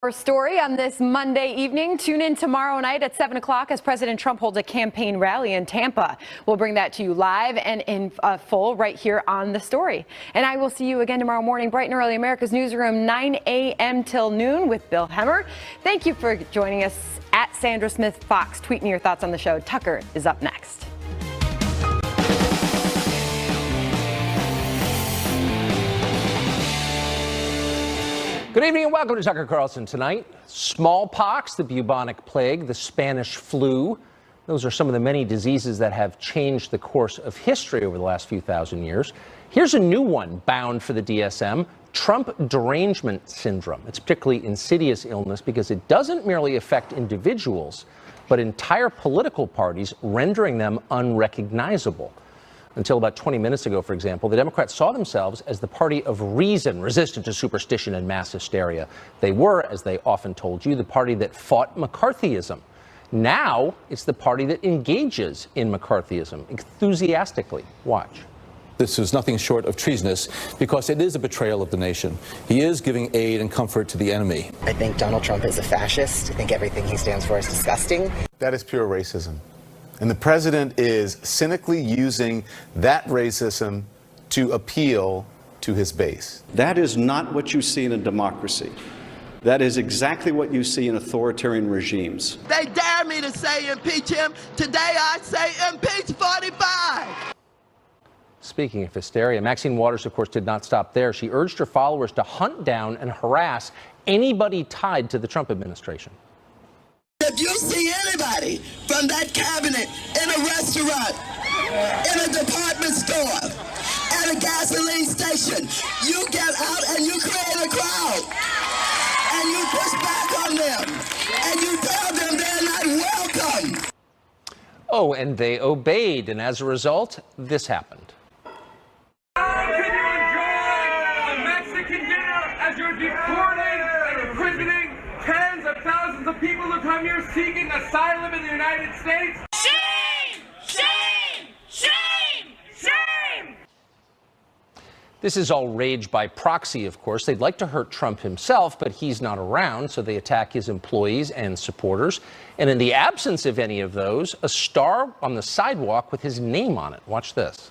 Our story on this Monday evening. Tune in tomorrow night at 7 o'clock as President Trump holds a campaign rally in Tampa. We'll bring that to you live and in full right here on The Story. And I will see you again tomorrow morning, bright and early, America's Newsroom, 9 a.m. till noon with Bill Hemmer. Thank you for joining us at Sandra Smith Fox. Tweet me your thoughts on the show. Tucker is up next. Good evening and welcome to Tucker Carlson tonight. Smallpox, the bubonic plague, the Spanish flu. Those are some of the many diseases that have changed the course of history over the last few thousand years. Here's a new one bound for the DSM, Trump derangement syndrome. It's a particularly insidious illness because it doesn't merely affect individuals, but entire political parties, rendering them unrecognizable. Until about 20 minutes ago, for example, the Democrats saw themselves as the party of reason, resistant to superstition and mass hysteria. They were, as they often told you, the party that fought McCarthyism. Now it's the party that engages in McCarthyism enthusiastically. Watch. This is nothing short of treasonous because it is a betrayal of the nation. He is giving aid and comfort to the enemy. I think Donald Trump is a fascist. I think everything he stands for is disgusting. That is pure racism. And the president is cynically using that racism to appeal to his base. That is not what you see in a democracy. That is exactly what you see in authoritarian regimes. They dare me to say impeach him. Today I say impeach 45. Speaking of hysteria, Maxine Waters, of course, did not stop there. She urged her followers to hunt down and harass anybody tied to the Trump administration. If you see anybody from that cabinet in a restaurant, in a department store, at a gasoline station, you get out and you create a crowd. And you push back on them. And you tell them they're not welcome. Oh, and they obeyed. And as a result, this happened. How can you enjoy a Mexican dinner as you're deporting and imprisoning tens of thousands of people who come here seeking asylum in the United States? Shame! Shame! Shame! Shame! This is all rage by proxy, of course. They'd like to hurt Trump himself, but he's not around, so they attack his employees and supporters. And in the absence of any of those, a star on the sidewalk with his name on it. Watch this.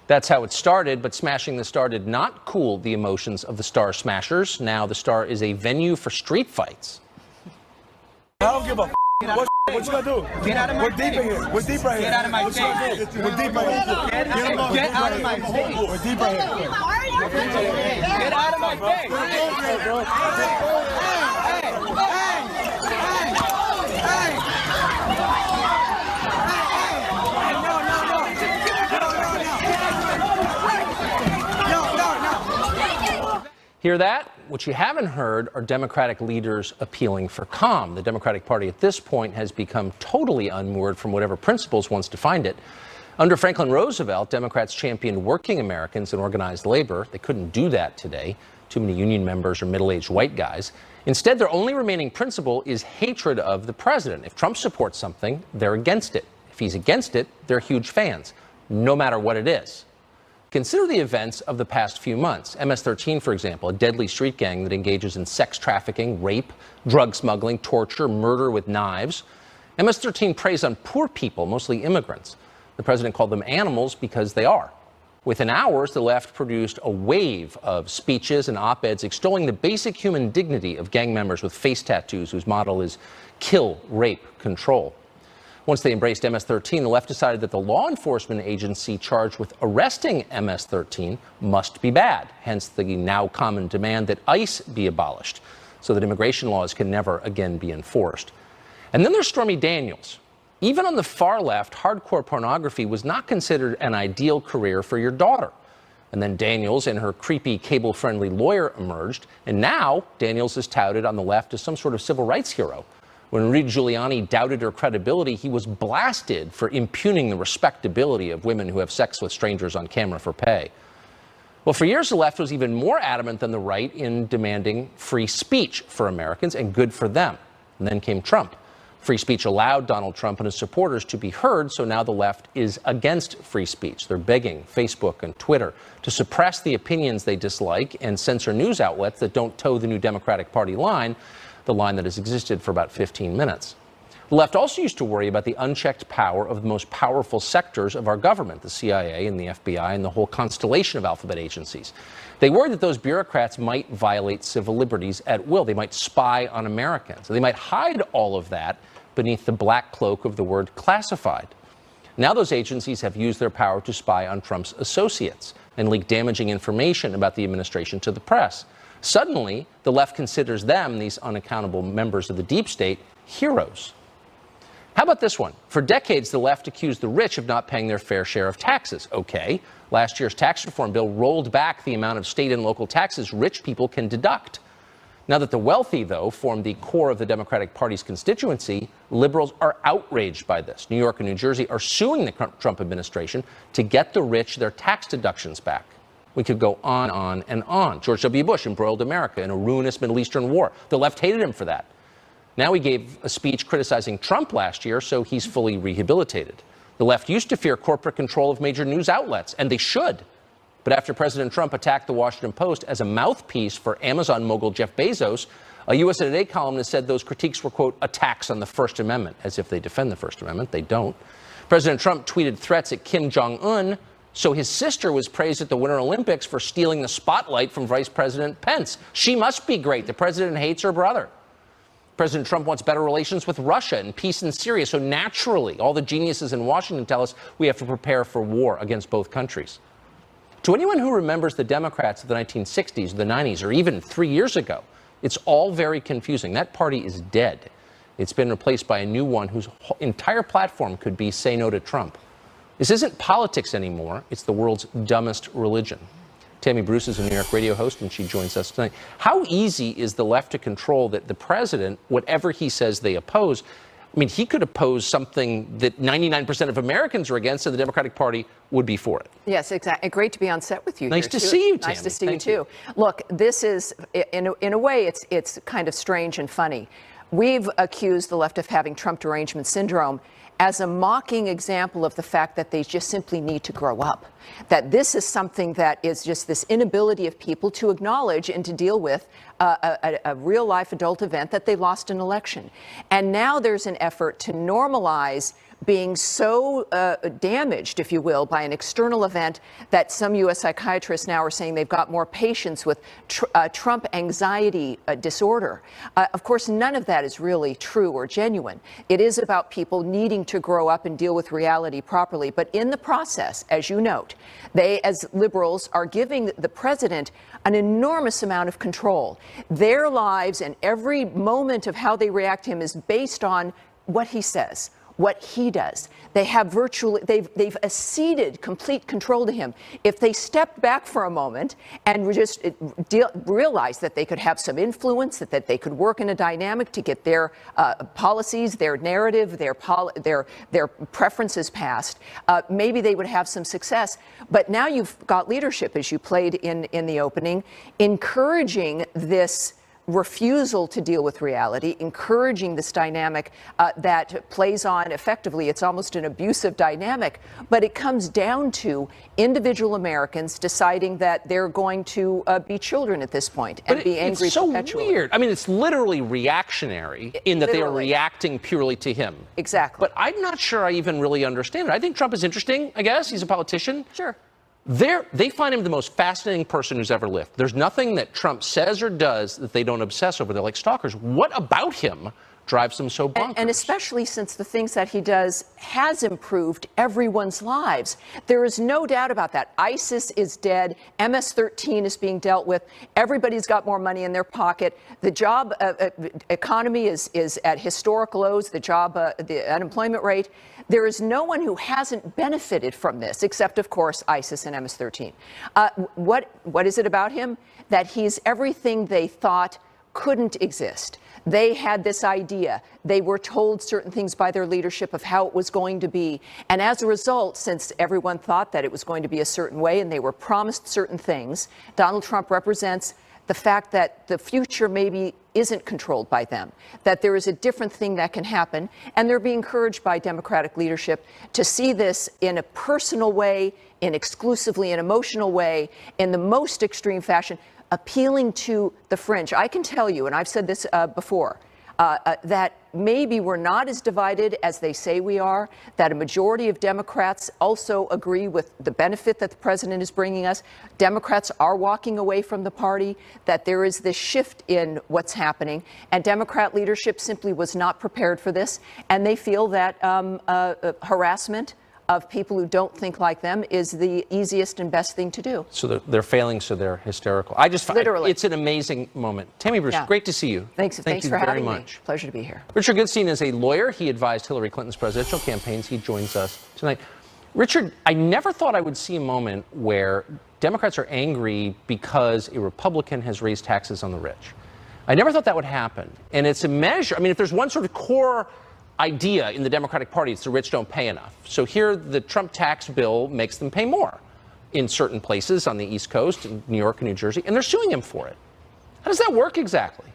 That's how it started, but smashing the Star did not cool the emotions of the Star Smashers. Now the Star is a venue for street fights. I don't give a what you gonna do? Get out of my face. We're deep in here. We're deep right here. Get out of my face. We're deep right here. Get out of my face. We're deep right here. Get out of my face. Hear that? What you haven't heard are Democratic leaders appealing for calm. The Democratic Party at this point has become totally unmoored from whatever principles once defined it. Under Franklin Roosevelt, Democrats championed working Americans and organized labor. They couldn't do that today. Too many union members are middle-aged white guys. Instead, their only remaining principle is hatred of the president. If Trump supports something, they're against it. If he's against it, they're huge fans, no matter what it is. Consider the events of the past few months. MS-13, for example, a deadly street gang that engages in sex trafficking, rape, drug smuggling, torture, murder with knives. MS-13 preys on poor people, mostly immigrants. The president called them animals because they are. Within hours, the left produced a wave of speeches and op-eds extolling the basic human dignity of gang members with face tattoos whose motto is kill, rape, control. Once they embraced MS-13, the left decided that the law enforcement agency charged with arresting MS-13 must be bad, hence the now common demand that ICE be abolished so that immigration laws can never again be enforced. And then there's Stormy Daniels. Even on the far left, hardcore pornography was not considered an ideal career for your daughter. And then Daniels and her creepy cable-friendly lawyer emerged, and now Daniels is touted on the left as some sort of civil rights hero. When Rudy Giuliani doubted her credibility, he was blasted for impugning the respectability of women who have sex with strangers on camera for pay. Well, for years, the left was even more adamant than the right in demanding free speech for Americans, and good for them. And then came Trump. Free speech allowed Donald Trump and his supporters to be heard, so now the left is against free speech. They're begging Facebook and Twitter to suppress the opinions they dislike and censor news outlets that don't toe the new Democratic Party line, the line that has existed for about 15 minutes. The left also used to worry about the unchecked power of the most powerful sectors of our government, the CIA and the FBI and the whole constellation of alphabet agencies. They worried that those bureaucrats might violate civil liberties at will. They might spy on Americans. They might hide all of that beneath the black cloak of the word classified. Now those agencies have used their power to spy on Trump's associates and leak damaging information about the administration to the press. Suddenly, the left considers them, these unaccountable members of the deep state, heroes. How about this one? For decades, the left accused the rich of not paying their fair share of taxes. Okay, last year's tax reform bill rolled back the amount of state and local taxes rich people can deduct. Now that the wealthy, though, form the core of the Democratic Party's constituency, liberals are outraged by this. New York and New Jersey are suing the Trump administration to get the rich their tax deductions back. We could go on and on. George W. Bush embroiled America in a ruinous Middle Eastern war. The left hated him for that. Now he gave a speech criticizing Trump last year, so he's fully rehabilitated. The left used to fear corporate control of major news outlets, and they should. But after President Trump attacked the Washington Post as a mouthpiece for Amazon mogul Jeff Bezos, a USA Today columnist said those critiques were, quote, attacks on the First Amendment, as if they defend the First Amendment. They don't. President Trump tweeted threats at Kim Jong-un, so his sister was praised at the Winter Olympics for stealing the spotlight from Vice President Pence. She must be great. The president hates her brother. President Trump wants better relations with Russia and peace in Syria, so naturally, all the geniuses in Washington tell us we have to prepare for war against both countries. To anyone who remembers the Democrats of the 1960s, the 90s, or even 3 years ago, it's all very confusing. That party is dead. It's been replaced by a new one whose entire platform could be say no to Trump. This isn't politics anymore. It's the world's dumbest religion. Tammy Bruce is a New York radio host, and she joins us tonight. How easy is the left to control that the president, whatever he says they oppose, I mean, he could oppose something that 99% of Americans are against, and the Democratic Party would be for it. Yes, exactly. Great to be on set with you. Nice to see you, Tammy. Nice to see Thank you, too. Look, this is, in a way, it's kind of strange and funny. We've accused the left of having Trump derangement syndrome as a mocking example of the fact that they just simply need to grow up. That this is something that is just this inability of people to acknowledge and to deal with a real-life adult event that they lost an election. And now there's an effort to normalize being so damaged, if you will, by an external event that some U.S. psychiatrists now are saying they've got more patients with Trump anxiety disorder. Of course, none of that is really true or genuine. It is about people needing to grow up and deal with reality properly. But in the process, as you note, they, as liberals, are giving the president an enormous amount of control. Their lives and every moment of how they react to him is based on what he says, what he does. They have they've acceded complete control to him. If they stepped back for a moment and just realized that they could have some influence, that they could work in a dynamic to get their policies, their narrative, their preferences passed, maybe they would have some success. But now you've got leadership, as you played in the opening, encouraging this refusal to deal with reality, encouraging this dynamic that plays on effectively. It's almost an abusive dynamic, but it comes down to individual Americans deciding that they're going to be children at this point and be angry perpetually. It's so weird. I mean, it's literally reactionary in that they are reacting purely to him. Exactly. But I'm not sure I even really understand it. I think Trump is interesting, I guess. He's a politician. Sure. They find him the most fascinating person who's ever lived. There's nothing that Trump says or does that they don't obsess over. They're like stalkers. What about him drives them so bonkers? And especially since the things that he does has improved everyone's lives. There is no doubt about that. ISIS is dead. MS-13 is being dealt with. Everybody's got more money in their pocket. The job economy is at historic lows. The unemployment rate. There is no one who hasn't benefited from this, except, of course, ISIS and MS-13. What is it about him? That he's everything they thought couldn't exist. They had this idea. They were told certain things by their leadership of how it was going to be. And as a result, since everyone thought that it was going to be a certain way and they were promised certain things, Donald Trump represents the fact that the future may be isn't controlled by them, that there is a different thing that can happen, and they're being encouraged by Democratic leadership to see this in a personal way, in exclusively an emotional way, in the most extreme fashion, appealing to the fringe. I can tell you, and I've said this before, that maybe we're not as divided as they say we are, that a majority of Democrats also agree with the benefit that the president is bringing us. Democrats are walking away from the party, that there is this shift in what's happening, and Democrat leadership simply was not prepared for this, and they feel that harassment of people who don't think like them is the easiest and best thing to do. So they're failing, so they're hysterical. Literally. It's an amazing moment. Tammy Bruce, Yeah. great to see you. Thanks Thank you for very having much. me. Pleasure to be here. Richard Goodstein is a lawyer. He advised Hillary Clinton's presidential campaigns. He joins us tonight. Richard, I never thought I would see a moment where Democrats are angry because a Republican has raised taxes on the rich. I never thought that would happen. And it's a measure. I mean, if there's one sort of core idea in the Democratic Party, it's the rich don't pay enough. So here, the Trump tax bill makes them pay more in certain places on the East Coast, in New York and New Jersey, and they're suing him for it. How does that work exactly?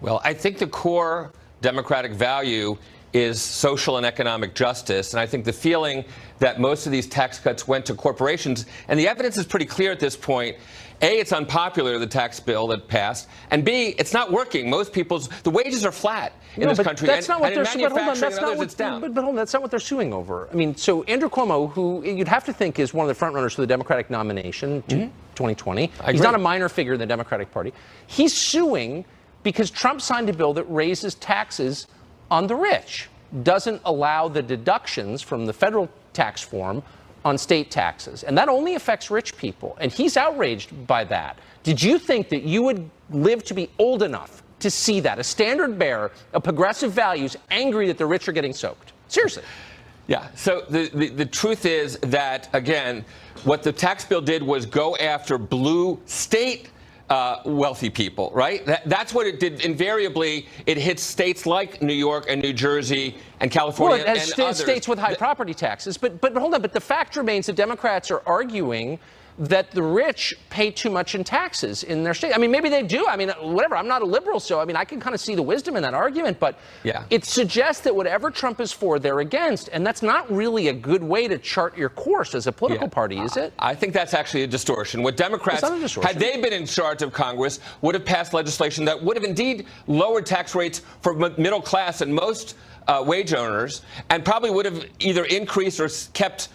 Well, I think the core Democratic value is social and economic justice. And I think the feeling that most of these tax cuts went to corporations, and the evidence is pretty clear at this point. A, it's unpopular, the tax bill that passed. And B, it's not working. The wages are flat in this country. That's not what and in they're suing. manufacturing and others, it's down. But hold on, that's not what they're suing over. I mean, so Andrew Cuomo, who you'd have to think is one of the frontrunners for the Democratic nomination to 2020. He's not a minor figure in the Democratic Party. He's suing because Trump signed a bill that raises taxes on the rich, doesn't allow the deductions from the federal tax form on state taxes. And that only affects rich people. And he's outraged by that. Did you think that you would live to be old enough to see that? A standard bearer of progressive values angry that the rich are getting soaked? Seriously. Yeah. So the truth is that, again, what the tax bill did was go after blue state wealthy people, right? That's what it did. Invariably, it hits states like New York and New Jersey and California and others. States with high property taxes. But hold on. But the fact remains that Democrats are arguing that the rich pay too much in taxes in their state. I mean, maybe they do. I mean, whatever. I'm not a liberal, so I mean, I can kind of see the wisdom in that argument. But it suggests that whatever Trump is for, they're against. And that's not really a good way to chart your course as a political party, is it? I think that's actually a distortion. What Democrats, had they been in charge of Congress, would have passed legislation that would have indeed lowered tax rates for middle class and most wage earners, and probably would have either increased or kept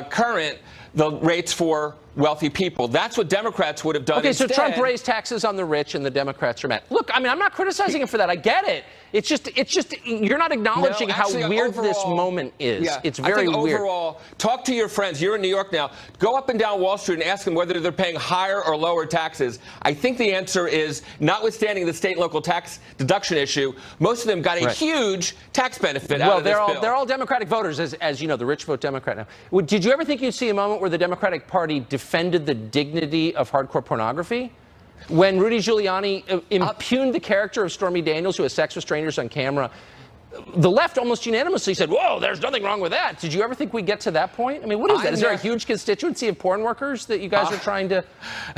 current the rates for wealthy people. That's what Democrats would have done. Okay, instead. so Trump raised taxes on the rich and the Democrats are mad. Look, I mean, I'm not criticizing him for that. I get it. It's just you're not acknowledging how weird this moment is. Yeah, it's very I think weird. Overall, talk to your friends. You're in New York now. Go up and down Wall Street and ask them whether they're paying higher or lower taxes. I think the answer is, notwithstanding the state and local tax deduction issue, most of them got a huge tax benefit out of this bill. They're all Democratic voters, as you know. The rich vote Democrat now. Did you ever think you'd see a moment where the Democratic Party defended the dignity of hardcore pornography? When Rudy Giuliani impugned the character of Stormy Daniels, who has sex with strangers on camera, the left almost unanimously said, whoa, there's nothing wrong with that. Did you ever think we'd get to that point? I mean, what is that? Is there a huge constituency of porn workers that you guys are trying to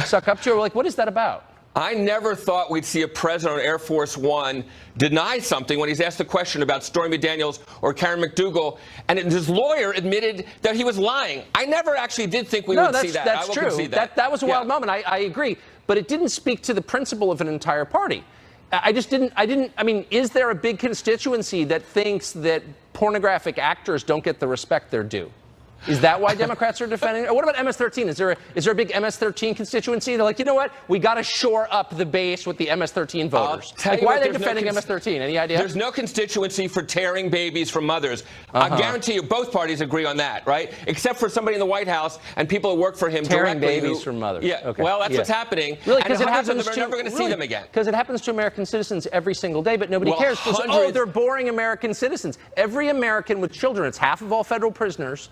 suck up to? Or like, what is that about? I never thought we'd see a president on Air Force One deny something when he's asked a question about Stormy Daniels or Karen McDougal, and his lawyer admitted that he was lying. I never actually did think we would see that. That's true. That was a wild moment. I agree. But it didn't speak to the principle of an entire party. I mean, is there a big constituency that thinks that pornographic actors don't get the respect they're due? Is that why Democrats are defending it? Or what about MS-13? Is there a big MS-13 constituency? They're like, you know what? We got to shore up the base with the MS-13 voters. Like, why are they defending MS-13? Any idea? There's no constituency for tearing babies from mothers. I guarantee you both parties agree on that, right? Except for somebody in the White House and people who work for him tearing directly. babies from mothers. Yeah, okay. well, that's what's happening. Really, because it happens we're never going to see them again. Because it happens to American citizens every single day, but nobody cares. Oh, they're boring American citizens. Every American with children, it's half of all federal prisoners,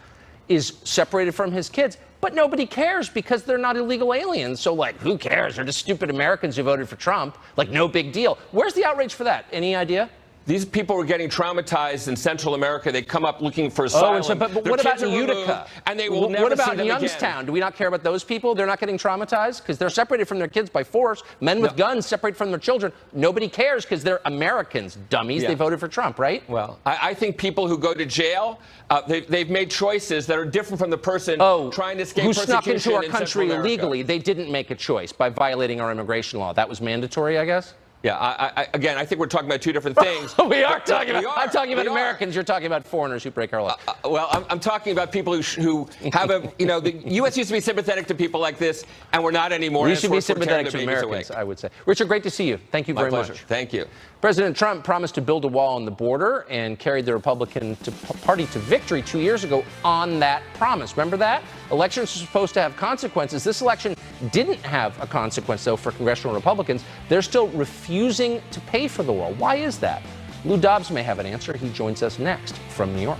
is separated from his kids, but nobody cares because they're not illegal aliens. So, like, who cares? They're just stupid Americans who voted for Trump. Like, no big deal. Where's the outrage for that? Any idea? These people were getting traumatized in Central America. They come up looking for asylum. But Their what about kids are Utica? removed, and they will never What about see them Youngstown? again. Do we not care about those people? They're not getting traumatized because they're separated from their kids by force. Men with guns separate from their children. Nobody cares because they're Americans, dummies. Yeah. They voted for Trump, right? Well, I think people who go to jail, they've made choices that are different from the person trying to escape who persecution snuck into our in country Central America. illegally. They didn't make a choice by violating our immigration law. That was mandatory, I guess. Yeah, again, I think we're talking about two different things. We are talking about. I'm talking about We are. Americans. You're talking about foreigners who break our law. Well, I'm talking about people who have a, the U.S. used to be sympathetic to people like this, and we're not anymore. We should be sympathetic to Americans, I would say. Richard, great to see you. Thank you very much. Thank you. President Trump promised to build a wall on the border and carried the Republican Party to victory 2 years ago on that promise. Remember that? Elections are supposed to have consequences. This election didn't have a consequence, though, for congressional Republicans. They're still refusing to pay for the wall. Why is that? Lou Dobbs may have an answer. He joins us next from New York.